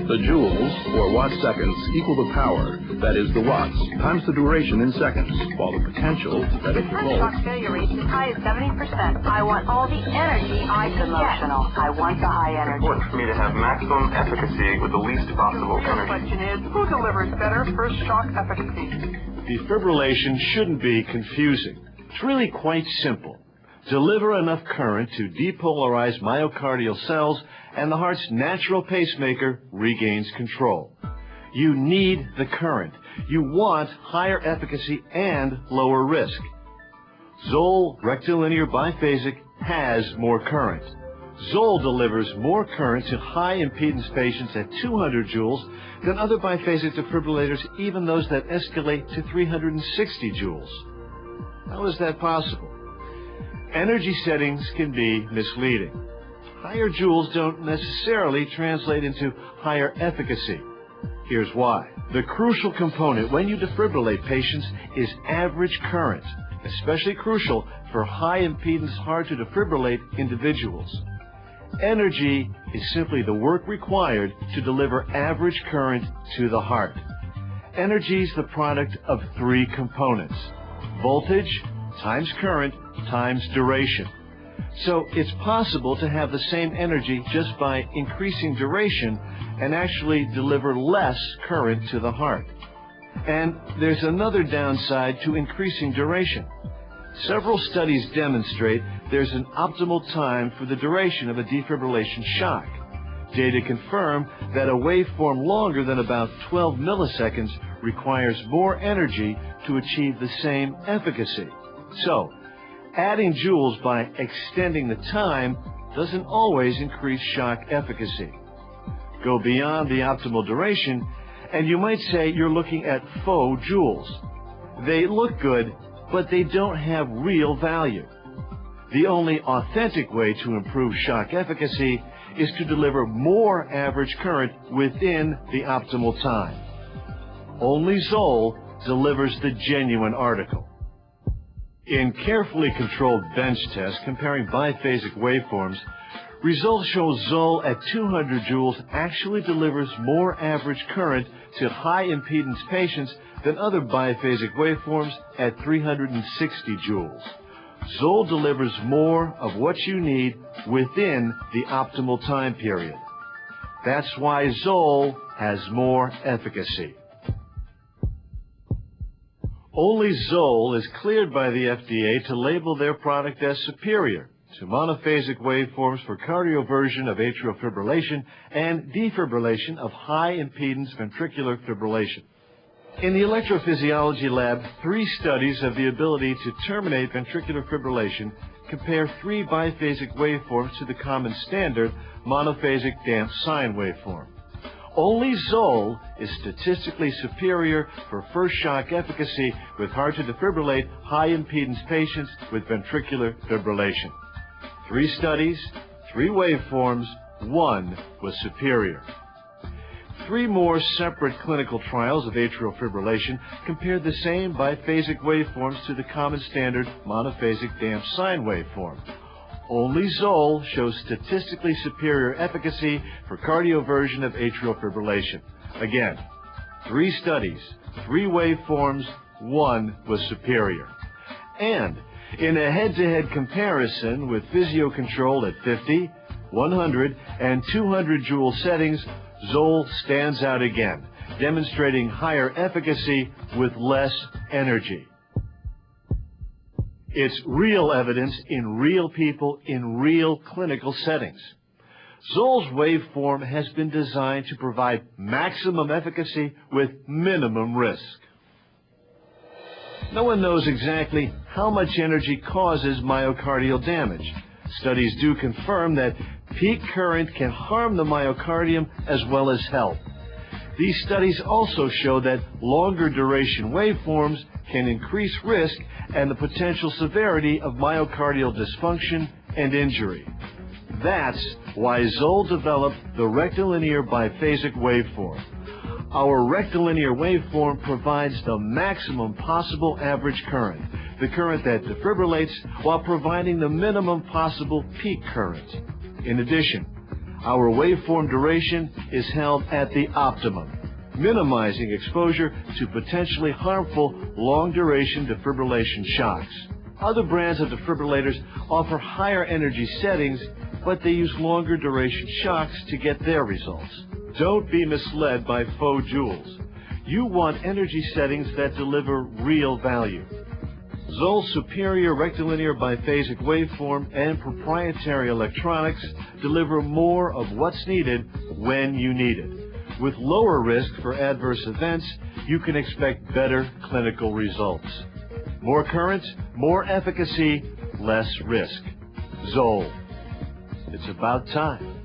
The joules, or watt-seconds, equal the power, that is the watts, times the duration in seconds, while the potential, that is the volts. Shock failure rate as high as 70%. I want all the energy I can emotional. I want the high energy. It's important for me to have maximum efficacy with the least possible The real energy. question is, who delivers better first shock efficacy? Defibrillation shouldn't be confusing. It's really quite simple. Deliver enough current to depolarize myocardial cells, and the heart's natural pacemaker regains control. You need the current. You want higher efficacy and lower risk. ZOLL Rectilinear Biphasic has more current. ZOLL delivers more current to high impedance patients at 200 joules than other biphasic defibrillators, even those that escalate to 360 joules. How is that possible? Energy settings can be misleading. Higher joules don't necessarily translate into higher efficacy. Here's why. The crucial component when you defibrillate patients is average current, especially crucial for high impedance, hard to defibrillate individuals. Energy is simply the work required to deliver average current to the heart. Energy is the product of three components: voltage times current times duration. So it's possible to have the same energy just by increasing duration and actually deliver less current to the heart. And there's another downside to increasing duration. Several studies demonstrate there's an optimal time for the duration of a defibrillation shock. Data confirm that a waveform longer than about 12 milliseconds requires more energy to achieve the same efficacy. So, adding joules by extending the time doesn't always increase shock efficacy. Go beyond the optimal duration, and you might say you're looking at faux joules. They look good, but they don't have real value. The only authentic way to improve shock efficacy is to deliver more average current within the optimal time. Only ZOLL delivers the genuine article. In carefully controlled bench tests comparing biphasic waveforms, results show ZOLL at 200 joules actually delivers more average current to high impedance patients than other biphasic waveforms at 360 joules. ZOLL delivers more of what you need within the optimal time period. That's why ZOLL has more efficacy. Only ZOLL is cleared by the FDA to label their product as superior to monophasic waveforms for cardioversion of atrial fibrillation and defibrillation of high impedance ventricular fibrillation. In the electrophysiology lab, 3 studies of the ability to terminate ventricular fibrillation compare 3 biphasic waveforms to the common standard monophasic damped sine waveform. Only ZOLL is statistically superior for first shock efficacy with hard to defibrillate high impedance patients with ventricular fibrillation. 3 studies, 3 waveforms, 1 was superior. 3 more separate clinical trials of atrial fibrillation compared the same biphasic waveforms to the common standard monophasic damped sine waveform. Only ZOLL shows statistically superior efficacy for cardioversion of atrial fibrillation. Again, 3 studies, 3 waveforms, 1 was superior. And in a head-to-head comparison with physio-control at 50, 100, and 200 joule settings, ZOLL stands out again, demonstrating higher efficacy with less energy. It's real evidence in real people in real clinical settings. ZOLL's waveform has been designed to provide maximum efficacy with minimum risk. No one knows exactly how much energy causes myocardial damage. Studies do confirm that peak current can harm the myocardium as well as help. These studies also show that longer duration waveforms can increase risk and the potential severity of myocardial dysfunction and injury. That's why ZOLL developed the rectilinear biphasic waveform. Our rectilinear waveform provides the maximum possible average current, the current that defibrillates while providing the minimum possible peak current. In addition, Our waveform duration is held at the optimum, minimizing exposure to potentially harmful long-duration defibrillation shocks. Other brands of defibrillators offer higher energy settings, but they use longer duration shocks to get their results. Don't be misled by faux jewels. You want energy settings that deliver real value. ZOLL's superior rectilinear biphasic waveform and proprietary electronics deliver more of what's needed when you need it. With lower risk for adverse events, you can expect better clinical results. More current, more efficacy, less risk. ZOLL. It's about time.